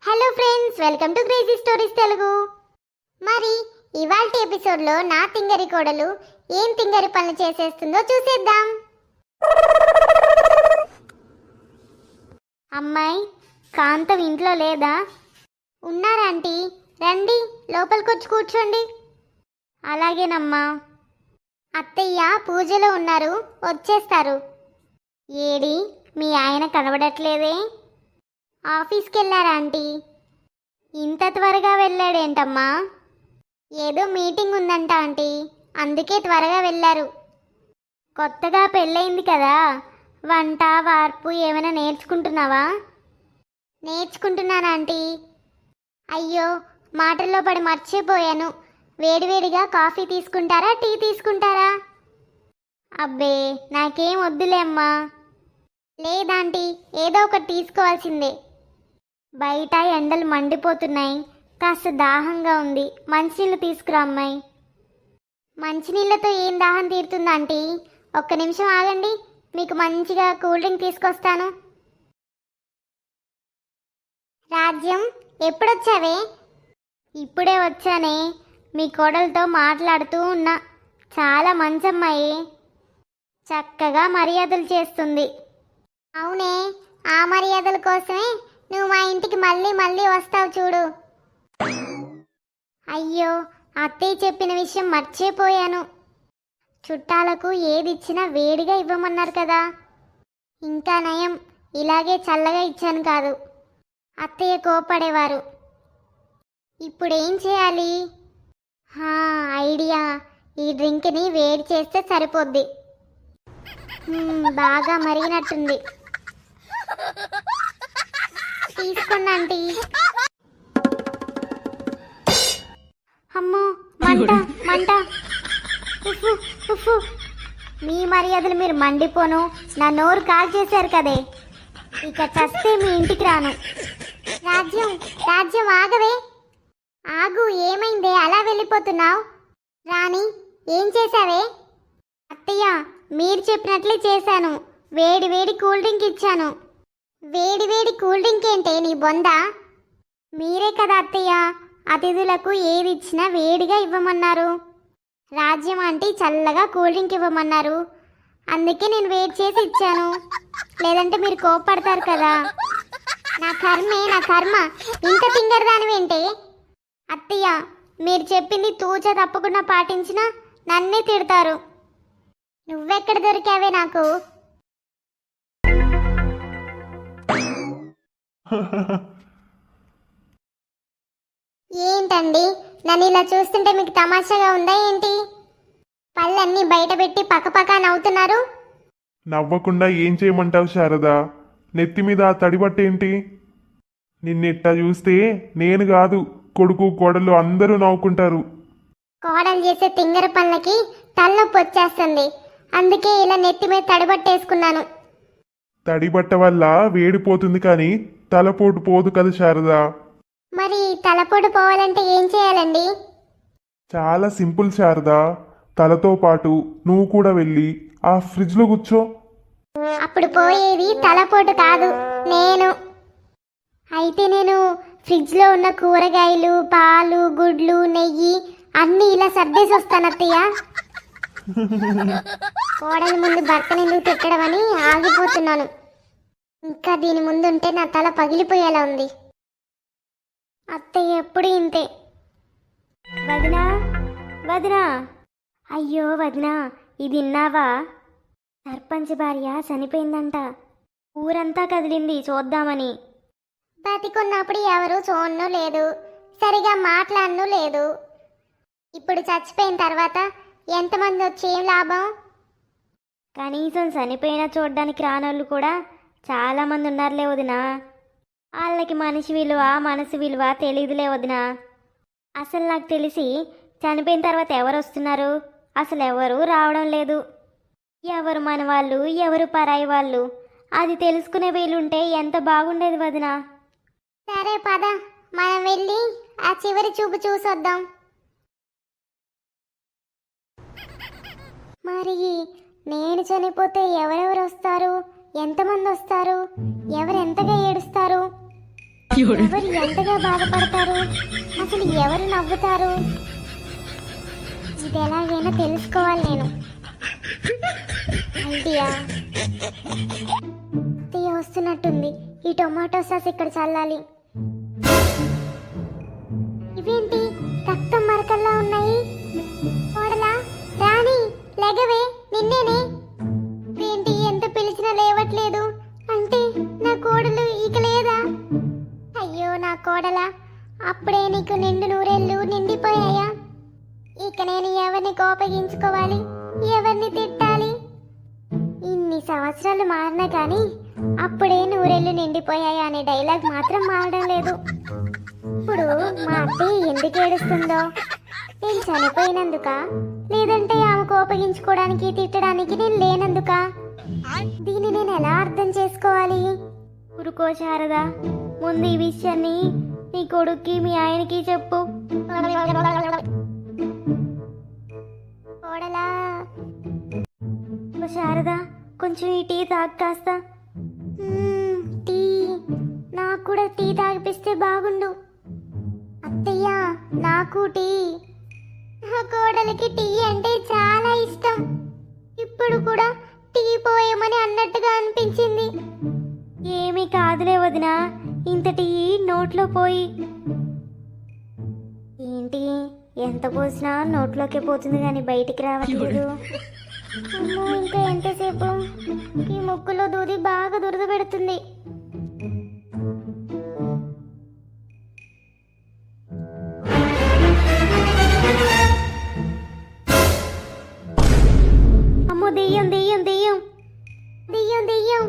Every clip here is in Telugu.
Hello friends, welcome to crazy stories Telugu. మరి ఇవాల్టి ఎపిసోడ్లో నా తింగరి కోడలు ఏం తింగరి పనులు చేసేస్తుందో చూసేద్దాం. అమ్మాయి కాంతం ఇంట్లో లేదా? ఉన్నారా ఆంటీ? రండి లోపలికొచ్చి కూర్చోండి. అలాగేనమ్మా. అత్తయ్య పూజలో ఉన్నారు, వచ్చేస్తారు. ఏడి మీ ఆయన కనబడట్లేదే? ఆఫీస్కి వెళ్ళారా ఆంటీ? ఇంత త్వరగా వెళ్ళాడేంటమ్మా? ఏదో మీటింగ్ ఉందంట ఆంటీ, అందుకే త్వరగా వెళ్ళారు. కొత్తగా పెళ్ళయింది కదా, వంట వార్పు ఏమైనా నేర్చుకుంటున్నావా? నేర్చుకుంటున్నాను ఆంటీ. అయ్యో మాటల్లో పడి మర్చిపోయాను. వేడివేడిగా కాఫీ తీసుకుంటారా, టీ తీసుకుంటారా? అబ్బే నాకేం వద్దులే అమ్మా. లేదాంటీ, ఏదో ఒకటి తీసుకోవాల్సిందే. బయట ఎండలు మండిపోతున్నాయి, కాస్త దాహంగా ఉంది. మంచినీళ్ళు తీసుకురా అమ్మాయి. మంచినీళ్ళతో ఏం దాహం తీరుతుందా ఆంటీ? ఒక్క నిమిషం ఆగండి, మీకు మంచిగా కూల్ డ్రింక్ తీసుకొస్తాను. రాజ్యం, ఎప్పుడొచ్చావే? ఇప్పుడే వచ్చానే. మీ కోడలతో మాట్లాడుతూ ఉన్నా. చాలా మంచి అమ్మాయి, చక్కగా మర్యాదలు చేస్తుంది. అవునే, ఆ మర్యాదల కోసమే నువ్వు మా ఇంటికి మళ్ళీ మళ్ళీ వస్తావు చూడు. అయ్యో అత్తయ్య చెప్పిన విషయం మర్చిపోయాను. చుట్టాలకు ఏది ఇచ్చినా వేడిగా ఇవ్వమన్నారు కదా. ఇంకా నయం, ఇలాగే చల్లగా ఇచ్చాను కాదు, అత్తయ్య కోపడేవారు. ఇప్పుడేం చేయాలి? ఐడియా, ఈ డ్రింక్ని వేడి చేస్తే సరిపోద్ది. బాగా మరిగినట్టుంది, తీసుకోండి ఆంటీ. అమ్మో మంట మంట, ఉఫు ఉఫు. మీ మర్యాదలు మీరు మండిపోను, నా నోరు కాల్ చేశారు కదే. ఇక చస్తే మీ ఇంటికి రాను. రాజ్యం రాజ్యం ఆగవే. ఆగు, ఏమైందే అలా వెళ్ళిపోతున్నావు? రాణి, ఏం చేశావే? అత్తయ్య మీరు చెప్పినట్లే చేశాను. వేడి వేడి కూల్ డ్రింక్ ఇచ్చాను. వేడి వేడి కూల్ డ్రింక్ ఏంటే నీ బొందా? మీరే కదా అత్తయ్య అతిథులకు ఏది ఇచ్చినా వేడిగా ఇవ్వమన్నారు. రాజ్యం ఆంటీ చల్లగా కూల్ డ్రింక్ ఇవ్వమన్నారు, అందుకే నేను వేడి చేసి ఇచ్చాను. లేదంటే మీరు కోపడతారు కదా. నా కర్మే నా కర్మ, ఇంత తింగరదానివేంటే? అత్తయ్య మీరు చెప్పింది తూచ తప్పకుండా పాటించినా నన్నే తిడతారు. నువ్వెక్కడ దొరికావే నాకు? ఏంటండి, నన్ను ఇలా చూస్తుంటే మీకు తమాషాగా ఉందా ఏంటి? పళ్ళన్నీ బయట పెట్టి పక్కపక్క నవ్వుతున్నారు. నవ్వకుండా ఏం చేయమంటావు శారదా? నెత్తి మీద ఆ తడిబట్టేంటి? నిన్నెట్టా చూస్తే నేను కాదు, కొడుకు కోడలు అందరూ నవ్వుకుంటారు. కోడలు చేసే తింగర పనులకి తలనొప్పి వచ్చేస్తుంది, అందుకే ఇలా నెత్తి మీద తడిబట్టేసుకున్నాను. తడిబట్ట వల్ల వేడిపోతుంది కానీ తలపోటు పోదు కదా శారదా. మరి తలపోటు పోవాలంటే ఏం చేయాలండి? చాలా సింపుల్ శారదా. తలతో పాటు నువ్వు కూడా వెళ్ళి ఆ ఫ్రిడ్జ్లో కూర్చో. అప్పుడు పోయేది తలపోటు కాదు, నేను. అయితే నేను ఫ్రిడ్జ్లో ఉన్న కూరగాయలు, పాలు, గుడ్లు, నెయ్యి అన్నీ ఇలా సర్దేసి వస్తాను అత్తయ్య. కోడలి ముందు భర్తని ఎందుకు తిట్టడం అని ఆగిపోతున్నాను. ఇంకా దీని ముందు ఉంటే నా తల పగిలిపోయేలా ఉంది. అత్తయ్య ఎప్పుడు ఇంతే. వదినా వదినా, అయ్యో వదినా, ఇది విన్నావా? సర్పంచ్ భార్య చనిపోయిందంట. ఊరంతా కదిలింది చూద్దామని. బతికున్నప్పుడు ఎవరు చూడను లేదు, సరిగా మాట్లాడను లేదు. ఇప్పుడు చచ్చిపోయిన తర్వాత ఎంతమంది వచ్చి ఏం లాభం? కనీసం చనిపోయినా చూడడానికి రానోళ్ళు కూడా చాలామంది ఉన్నారులే వదినా. వాళ్ళకి మనిషి విలువ మనసు విలువ తెలియదులే వదినా. అసలు నాకు తెలిసి చనిపోయిన తర్వాత ఎవరు వస్తున్నారు? అసలు ఎవరు రావడం లేదు. ఎవరు మన వాళ్ళు, ఎవరు పరాయి వాళ్ళు, అది తెలుసుకునే వీలుంటే ఎంత బాగుండేది వదినా. సరే పద, మనం వెళ్ళి ఆ చివరి చూపు చూసొద్దాం. మరి నేను చనిపోతే ఎవరెవరు వస్తారు? ఎంతమంది వస్తారు? ఎవరు ఎంతగా ఏడుస్తారు? ఎవరు ఎంతగా బాధపడతారు, అసలు ఎవరు నవ్వుతారు, ఇది ఎలాగైనా తెలుసుకోవాలి నేను. ఐడియా, అత్తయ్య వస్తున్నట్టుంది. ఈ టొమాటో సాస్ ఇక్కడ చల్లాలి. ఇవేంటి రక్తం మరకల్లా ఉన్నాయి? కోడలా రాణి, లెగవే, నిన్నేనే. ఏంటి ఎంత పిలిచినా లేవట్లేదు? అంటే నా కోడలు ఇక లేదా? అయ్యో నా కోడలా, అప్పుడే నీకు నిండు నూరేళ్ళు నిండిపోయాయా? ఇక నేను ఎవరిని కోపగించుకోవాలి, ఎవరిని తిట్టాలి? ఇన్ని సంవత్సరాలు మారినా కానీ అప్పుడే నూరేళ్ళు నిండిపోయాయా అనే డైలాగ్ మాత్రం మారడం లేదు. ఇప్పుడు మా అత్తయ్య ఎందుకు ఏడుస్తుందో? నేను చనిపోయినందుక, లేదంటే ఆమె కోపగించుకోవడానికి తిట్టడానికి నేను లేనందుక? దీన్ని నేను ఎలా అర్థం చేసుకోవాలి? ఊరుకో శారదా, ముందు ఈ విషయాన్ని నీ కొడుక్కి మీ ఆయనకి చెప్పు. కోడలా, శారదా కొంచెం ఈ టీ తాగు కాస్త. టీ, నాకు కూడా టీ తాగిపిస్తే బాగుండు. అత్తయ్య నాకు టీ. నా కోడలికి టీ అంటే చాలా ఇష్టం. ఇప్పుడు కూడా టీ పోయమని అన్నట్టుగా అనిపించింది. ఏమీ కాదులే వదినా, ఇంత టీ నోట్లో పోయి. ఏంటి ఎంత పోసినా నోట్లోకే పోతుంది కానీ బయటికి రావట్లేదు. అమ్మో, ఇంకా ఎంతసేపు? ఈ ముక్కులో దూది బాగా దురద పెడుతుంది. అమ్మో, దెయ్యం దెయ్యం దెయ్యం దెయ్యం దెయ్యం.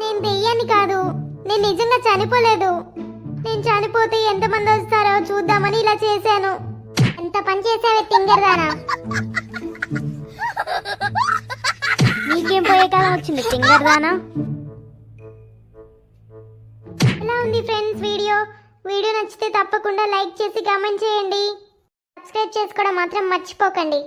నేను దెయ్యాన్ని కాదు, నేను నిజంగా చనిపోలేదు. నేను చనిపోతే ఎంతమంది వస్తారో చూద్దామని ఇలా చేశాను. ఎంత పని చేసావే తింగర్దానా? నీకేం పోయే కాలం వచ్చింది తింగర్దానా? ఎలా ఉంది ఫ్రెండ్స్ వీడియో నచ్చితే తప్పకుండా లైక్ చేసి కామెంట్ చేయండి. సబ్స్క్రైబ్ చేసుకోవడం మాత్రం మర్చిపోకండి.